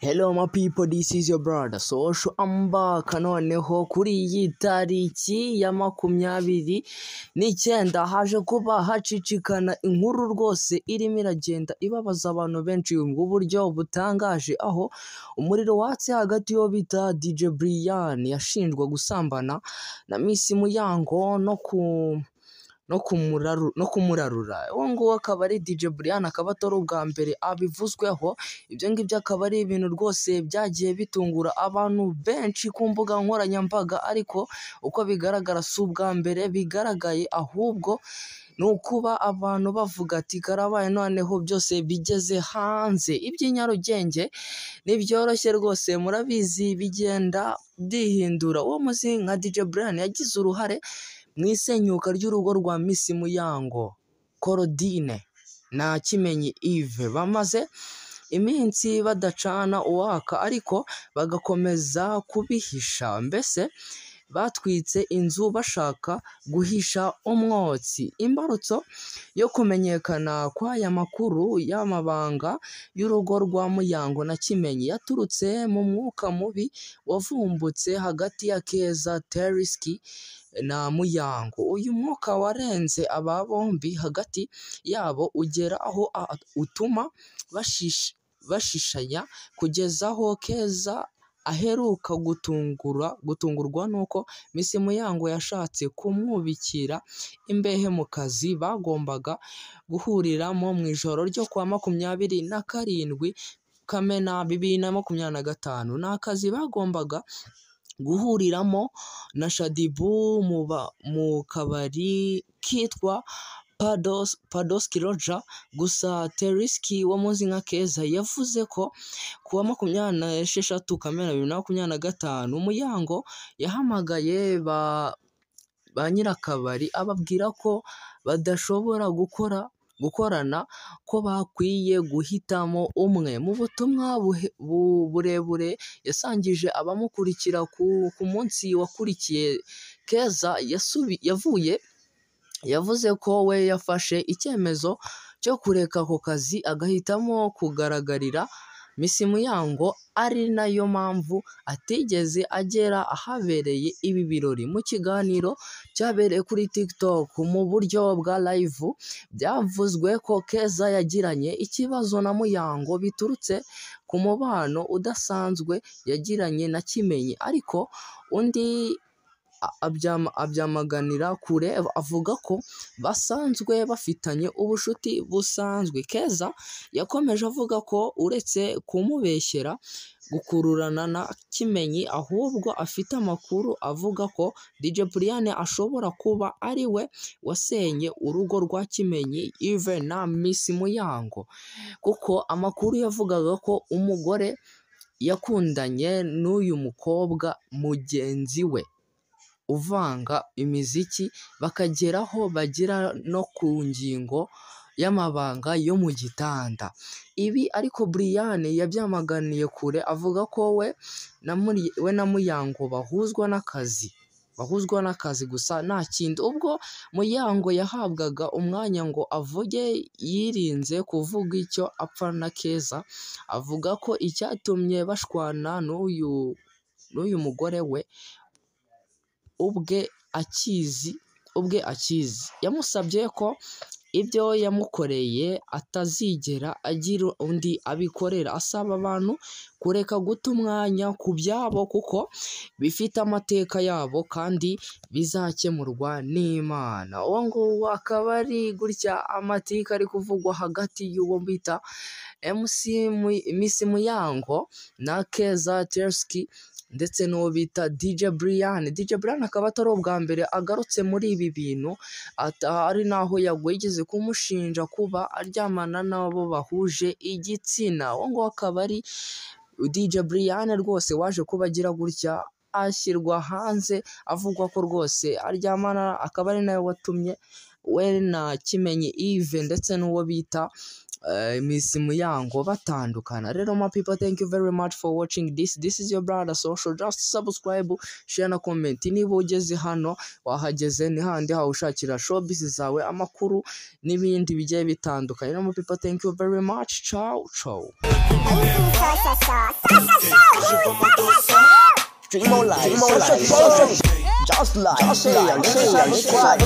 Hello my people, this is your brother Social. I'm back noneho kuri iyi tariki ya 29 haje kuba hacicikana inkuru rwose irimo iragenda ibabaza abantu benshi mu buryo butangaje, aho umuriro watse hagati yo bita DJ Brian yashinjwa gusambana na Miss Muyango no kumurarura. Uwo nguwo akaba ari DJ Brian, akaba atari ubwa mbere abivuzweho. Ibyo ngibyo akaba ari ibintu rwose byagiye bitungura abantu benshi ku mbuga nkoranyambaga, ariko uko bigaragara si ubwa mbere bigaragaye, ahubwo ni ukuba abantu bavuga ati karabaye noneho byose bigeze hanze. Iby'inyarugenge ntibyoroshye rwose, murabizi bigenda byihindura. Uwo muzi nka DJ Brian yagize uruhare mu isenyuka ry'urugo rwa Miss Muyango Claudine na Kimenyi Yves. Bamaze iminsi badacana uwaka, ariko bagakomeza kubihisha. Mbese batwitse inzu bashaka guhisha umwotsi. Imbarutso yo kumenyekana kw'aya makuru y'amabanga y'urugo rwa Muyango na Kimenyi yaturutse mu mwuka mubi wavumbutse hagati ya Keza Teriski na Muyango. Uyu mwuka warenze aba bombi hagati yabo ugera aho utuma bashishanya, kugeza aho Keza aheruka gutungurwa nuko Miss Muyango yashatse kumwubikira imbehe mu kazi bagombaga guhuriramo mu ijoro ryo kwa 27 Kamena 2025. Ni akazi bagombaga guhuriramo na Shadibu mu kabari kitwa Padoski Roger. Gusa Teriski wo muzi nka Keza yavuze ko kuwa 26 Kamena 2025 Muyango yahamagaye ba nyirakabari ababwira ko badashobora gukorana, ko bakwiye guhitamo umwe. Mu butumwa burebure yasangije abamukurikira ku munsi wakurikiye, Keza yavuze ko we yafashe icyemezo cyo kureka ako kazi agahitamo kugaragarira Miss Muyango, ari nayo mpamvu atigeze agera ahabereye ibi birori. Mu kiganiro cyabereye kuri TikTok mu buryo bwa live, byavuzwe ko Keza yagiranye ikibazo na Muyango biturutse ku mubano udasanzwe yagiranye na Kimenyi, ariko undi abyamaganira kure, avuga ko basanzwe bafitanye ubushuti busanzwe. Keza yakomeje avuga ko uretse kumubeshyera gukururana na Kimenyi, ahubwo afite amakuru avuga ko DJ Brian ashobora kuba ari we wasenye urugo rwa Kimenyi Yves na Miss Muyango, kuko amakuru yavugaga ko umugore yakundanye n'uyu mukobwa mugenzi we uvanga imiziki, bakageraho bagira no ku ngingo y'amabanga yo mu gitanda. Ibi ariko Brian yabyamaganiye kure, avuga ko we na Muyango bahuzwa n'akazi gusa nta kindi. Ubwo Muyango yahabwaga umwanya ngo avuge, yirinze kuvuga icyo apfa na Keza. Avuga ko icyatumye bashwana n'uyu mugore we ubwe akizi. Yamusabye ko ibyo yamukoreye atazigera agira undi abikorera. Asaba abantu kureka guta umwanya ku byabo, kuko bifite amateka yabo kandi bizakemurwa n'Imana. Uwo nguwo akaba ari gutya amateka ari kuvugwa hagati y'uwo bita Miss Muyango na Keza Teriski ndetse n'uwo bita DJ Brian. DJ Brian akaba atari ubwa mbere agarutse muri ibi bintu, ari naho yagwigeze kumushinja kuba aryamana n'abo bahuje igitsina. Uwo nguwo akaba ari DJ Brian rwose waje kuba agira gutya ashyirwa hanze, avugwa ko rwose aryamana, akaba ari nawe watumye we na Kimenyi Yves ndetse n'uwo bita Miss Muyango batandukana. Rero my people, thank you very much for watching this. This is your brother Social. Just subscribe, share na comment. Niba ugeze hano wahageze, ni handi hawe ushakira showbiz zawe, amakuru n'ibindi bigiye bitandukanye. Rero my people, thank you very much. Ciao ciao. Dream more life, social, just like, subscribe.